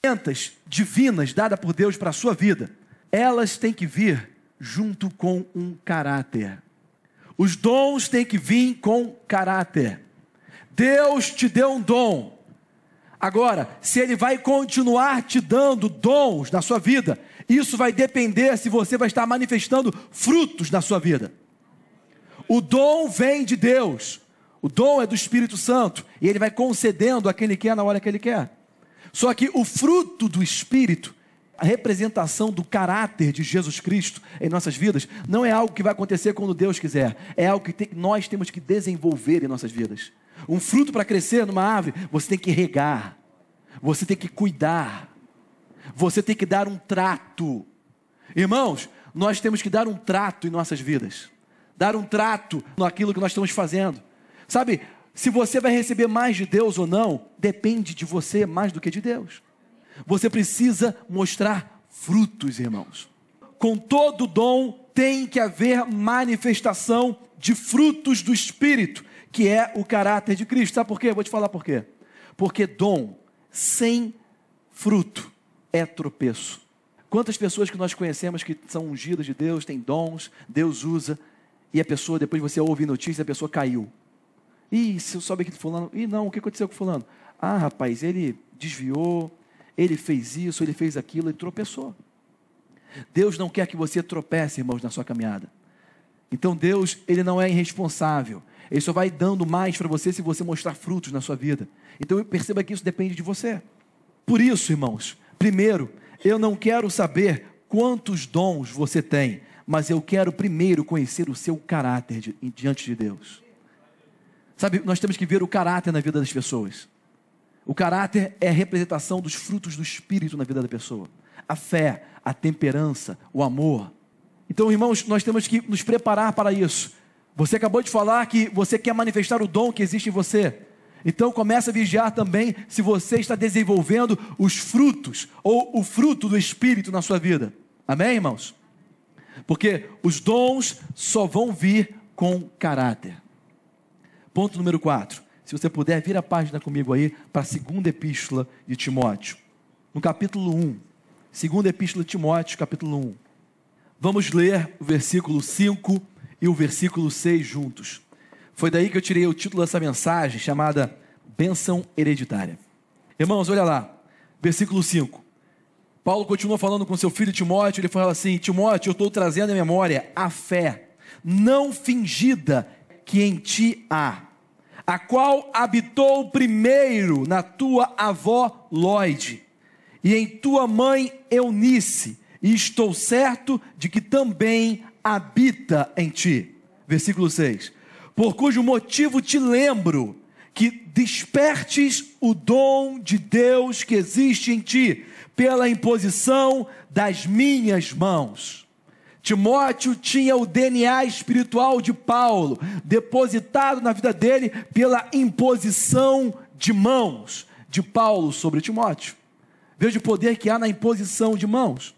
ferramentas divinas dadas por Deus para a sua vida, elas têm que vir junto com um caráter. Os dons têm que vir com caráter. Deus te deu um dom. Agora, se Ele vai continuar te dando dons na sua vida, isso vai depender se você vai estar manifestando frutos na sua vida. O dom vem de Deus. O dom é do Espírito Santo. E Ele vai concedendo a quem Ele quer na hora que Ele quer. Só que o fruto do Espírito, a representação do caráter de Jesus Cristo em nossas vidas, não é algo que vai acontecer quando Deus quiser. É algo que nós temos que desenvolver em nossas vidas. Um fruto para crescer numa árvore, você tem que regar, você tem que cuidar, você tem que dar um trato. Irmãos, nós temos que dar um trato em nossas vidas, dar um trato naquilo que nós estamos fazendo. Sabe, se você vai receber mais de Deus ou não, depende de você mais do que de Deus. Você precisa mostrar frutos, irmãos. Com todo dom tem que haver manifestação de frutos do Espírito, que é o caráter de Cristo. Sabe por quê? Vou te falar por quê. Porque dom sem fruto é tropeço. Quantas pessoas que nós conhecemos que são ungidas de Deus, têm dons, Deus usa, e a pessoa, depois você ouve notícia, a pessoa caiu. Ih, se eu souber que fulano... Ih, não, o que aconteceu com fulano? Ah, rapaz, ele desviou, ele fez isso, ele fez aquilo, ele tropeçou. Deus não quer que você tropece, irmãos, na sua caminhada. Então Deus, Ele não é irresponsável. Ele só vai dando mais para você se você mostrar frutos na sua vida. Então perceba que isso depende de você. Por isso, irmãos, primeiro, eu não quero saber quantos dons você tem, mas eu quero primeiro conhecer o seu caráter diante de Deus. Sabe, nós temos que ver o caráter na vida das pessoas. O caráter é a representação dos frutos do Espírito na vida da pessoa. A fé, a temperança, o amor. Então, irmãos, nós temos que nos preparar para isso. Você acabou de falar que você quer manifestar o dom que existe em você. Então, comece a vigiar também se você está desenvolvendo os frutos, ou o fruto do Espírito na sua vida. Amém, irmãos? Porque os dons só vão vir com caráter. Ponto número 4. Se você puder, vira a página comigo aí para a segunda epístola de Timóteo. No capítulo 1. Segunda epístola de Timóteo, capítulo 1. Vamos ler o versículo 5 e o versículo 6 juntos. Foi daí que eu tirei o título dessa mensagem, chamada Bênção Hereditária. Irmãos, olha lá, versículo 5. Paulo continua falando com seu filho Timóteo, ele fala assim: Timóteo, eu estou trazendo à memória a fé não fingida que em ti há, a qual habitou primeiro na tua avó Lóide e em tua mãe Eunice, e estou certo de que também habita em ti. Versículo 6. Por cujo motivo te lembro que despertes o dom de Deus que existe em ti, pela imposição das minhas mãos. Timóteo tinha o DNA espiritual de Paulo, depositado na vida dele pela imposição de mãos de Paulo sobre Timóteo. Veja o poder que há na imposição de mãos.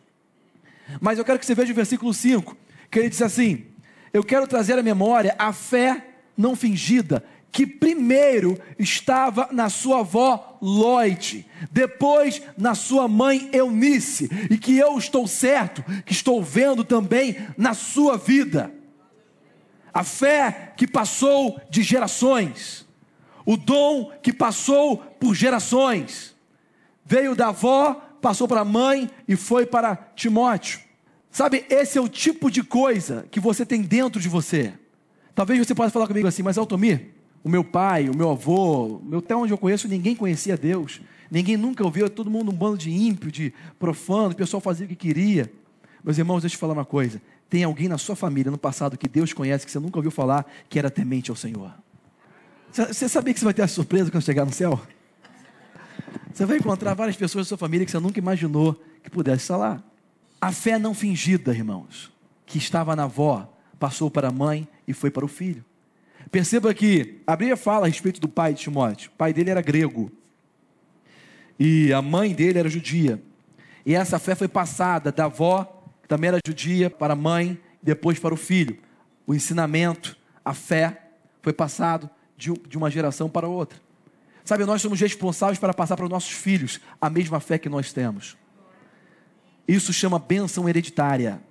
Mas eu quero que você veja o versículo 5, que ele diz assim: eu quero trazer à memória a fé não fingida, que primeiro estava na sua avó Lóide, depois na sua mãe Eunice, e que eu estou certo, que estou vendo também na sua vida. A fé que passou de gerações, o dom que passou por gerações, veio da avó, passou para a mãe e foi para Timóteo. Sabe, esse é o tipo de coisa que você tem dentro de você. Talvez você possa falar comigo assim: mas Altomir, o meu pai, o meu avô, até onde eu conheço, ninguém conhecia Deus, ninguém nunca ouviu, todo mundo um bando de ímpio, de profano, o pessoal fazia o que queria. Meus irmãos, deixa eu te falar uma coisa: tem alguém na sua família, no passado, que Deus conhece, que você nunca ouviu falar, que era temente ao Senhor. Você sabia que você vai ter a surpresa quando chegar no céu? Você vai encontrar várias pessoas da sua família que você nunca imaginou que pudesse estar lá. A fé não fingida, irmãos, que estava na avó, passou para a mãe e foi para o filho. Perceba que a Bíblia fala a respeito do pai de Timóteo. O pai dele era grego e a mãe dele era judia. E essa fé foi passada da avó, que também era judia, para a mãe e depois para o filho. O ensinamento, a fé, foi passado de uma geração para outra. Sabe, nós somos responsáveis para passar para os nossos filhos a mesma fé que nós temos. Isso chama bênção hereditária.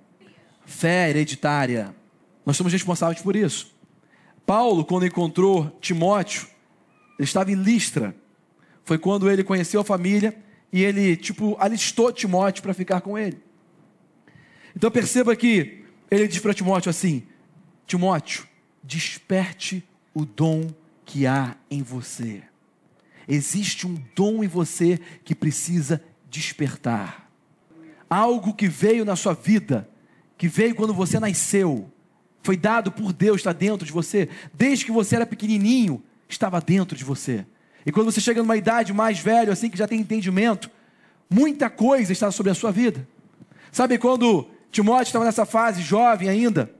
Fé hereditária. Nós somos responsáveis por isso. Paulo, quando encontrou Timóteo, ele estava em Listra. Foi quando ele conheceu a família e ele, alistou Timóteo para ficar com ele. Então perceba que ele diz para Timóteo assim: Timóteo, desperte o dom que há em você. Existe um dom em você que precisa despertar. Algo que veio na sua vida, que veio quando você nasceu, foi dado por Deus, está dentro de você. Desde que você era pequenininho, estava dentro de você. E quando você chega numa idade mais velha, assim, que já tem entendimento, muita coisa está sobre a sua vida. Sabe, quando Timóteo estava nessa fase, jovem ainda,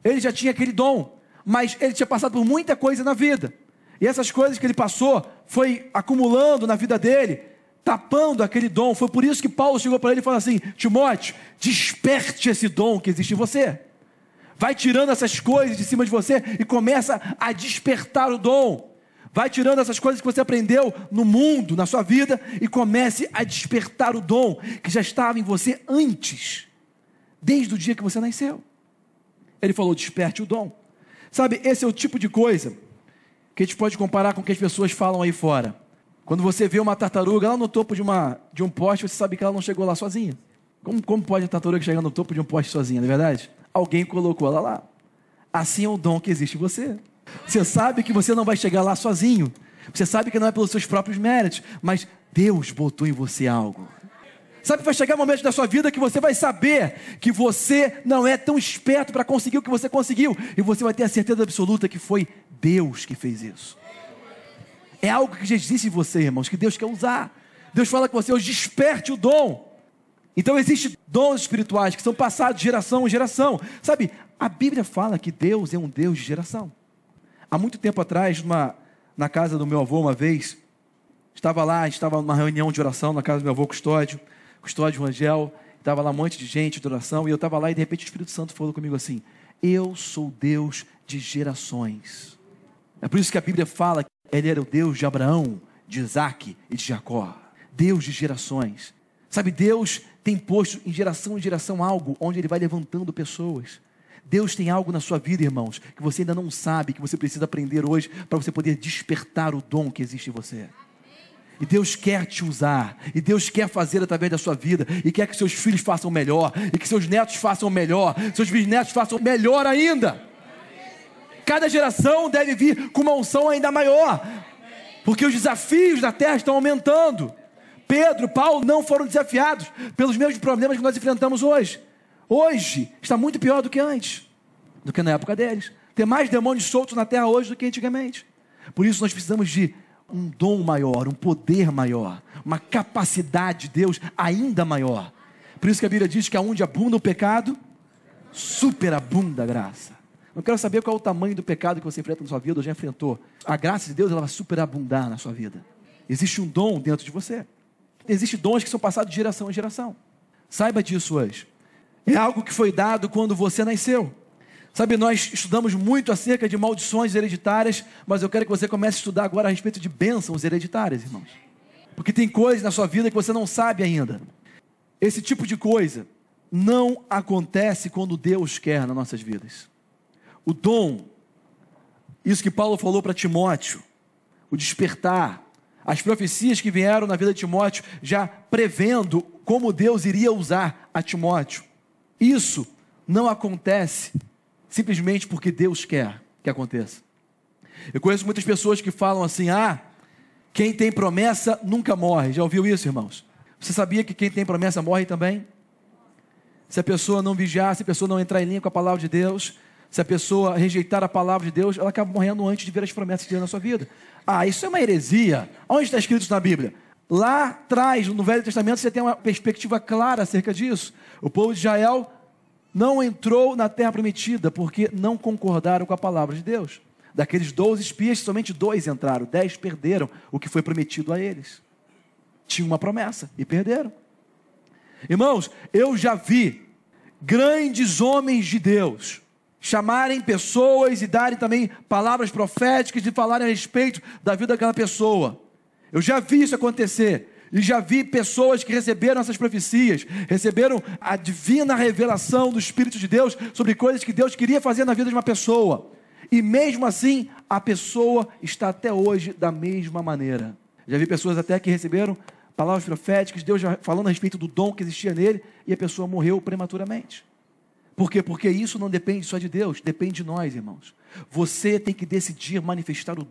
ele já tinha aquele dom, mas ele tinha passado por muita coisa na vida. E essas coisas que ele passou, foi acumulando na vida dele, tapando aquele dom. Foi por isso que Paulo chegou para ele e falou assim: Timóteo, desperte esse dom que existe em você. Vai tirando essas coisas de cima de você e começa a despertar o dom. Vai tirando essas coisas que você aprendeu no mundo, na sua vida, e comece a despertar o dom que já estava em você antes, desde o dia que você nasceu. Ele falou: desperte o dom. Sabe, esse é o tipo de coisa que a gente pode comparar com o que as pessoas falam aí fora. Quando você vê uma tartaruga lá no topo de um poste, você sabe que ela não chegou lá sozinha. Como pode a tartaruga chegar no topo de um poste sozinha, não é verdade? Alguém colocou ela lá. Assim é o dom que existe em você. Você sabe que você não vai chegar lá sozinho. Você sabe que não é pelos seus próprios méritos, mas Deus botou em você algo. Sabe, vai chegar um momento da sua vida que você vai saber que você não é tão esperto para conseguir o que você conseguiu. E você vai ter a certeza absoluta que foi Deus que fez isso. É algo que já existe em você, irmãos, que Deus quer usar. Deus fala com você hoje: desperte o dom. Então existem dons espirituais que são passados de geração em geração. Sabe, a Bíblia fala que Deus é um Deus de geração. Há muito tempo atrás, na casa do meu avô, uma vez, a gente estava numa reunião de oração na casa do meu avô Custódio Rangel, estava lá um monte de gente de oração, e eu estava lá e de repente o Espírito Santo falou comigo assim: eu sou Deus de gerações. É por isso que a Bíblia fala que Ele era o Deus de Abraão, de Isaac e de Jacó. Deus de gerações. Sabe, Deus tem posto em geração algo onde Ele vai levantando pessoas. Deus tem algo na sua vida, irmãos, que você ainda não sabe, que você precisa aprender hoje, para você poder despertar o dom que existe em você. E Deus quer te usar, e Deus quer fazer através da sua vida, e quer que seus filhos façam melhor, e que seus netos façam melhor, seus bisnetos façam melhor ainda. Cada geração deve vir com uma unção ainda maior, porque os desafios da terra estão aumentando. Pedro, Paulo não foram desafiados pelos mesmos problemas que nós enfrentamos hoje. Hoje está muito pior do que antes, do que na época deles. Tem mais demônios soltos na terra hoje do que antigamente. Por isso nós precisamos de um dom maior, um poder maior, uma capacidade de Deus ainda maior. Por isso que a Bíblia diz que aonde abunda o pecado, superabunda a graça. Não quero saber qual é o tamanho do pecado que você enfrenta na sua vida ou já enfrentou. A graça de Deus, ela vai superabundar na sua vida. Existe um dom dentro de você. Existem dons que são passados de geração em geração. Saiba disso hoje. É algo que foi dado quando você nasceu. Sabe, nós estudamos muito acerca de maldições hereditárias, mas eu quero que você comece a estudar agora a respeito de bênçãos hereditárias, irmãos. Porque tem coisas na sua vida que você não sabe ainda. Esse tipo de coisa não acontece quando Deus quer nas nossas vidas. O dom, isso que Paulo falou para Timóteo, o despertar, as profecias que vieram na vida de Timóteo, já prevendo como Deus iria usar a Timóteo. Isso não acontece simplesmente porque Deus quer que aconteça. Eu conheço muitas pessoas que falam assim: quem tem promessa nunca morre. Já ouviu isso, irmãos? Você sabia que quem tem promessa morre também? Se a pessoa não vigiar, se a pessoa não entrar em linha com a palavra de Deus, se a pessoa rejeitar a palavra de Deus, ela acaba morrendo antes de ver as promessas de Deus na sua vida. Isso é uma heresia. Onde está escrito isso na Bíblia? Lá atrás, no Velho Testamento, você tem uma perspectiva clara acerca disso. O povo de Israel não entrou na terra prometida porque não concordaram com a palavra de Deus. Daqueles 12 espias, somente 2 entraram, 10 perderam o que foi prometido a eles. Tinha uma promessa e perderam. Irmãos, eu já vi grandes homens de Deus chamarem pessoas e darem também palavras proféticas e falarem a respeito da vida daquela pessoa. Eu já vi isso acontecer. E já vi pessoas que receberam essas profecias, receberam a divina revelação do Espírito de Deus sobre coisas que Deus queria fazer na vida de uma pessoa. E mesmo assim, a pessoa está até hoje da mesma maneira. Já vi pessoas até que receberam palavras proféticas, Deus já falando a respeito do dom que existia nele, e a pessoa morreu prematuramente. Por quê? Porque isso não depende só de Deus, depende de nós, irmãos. Você tem que decidir manifestar o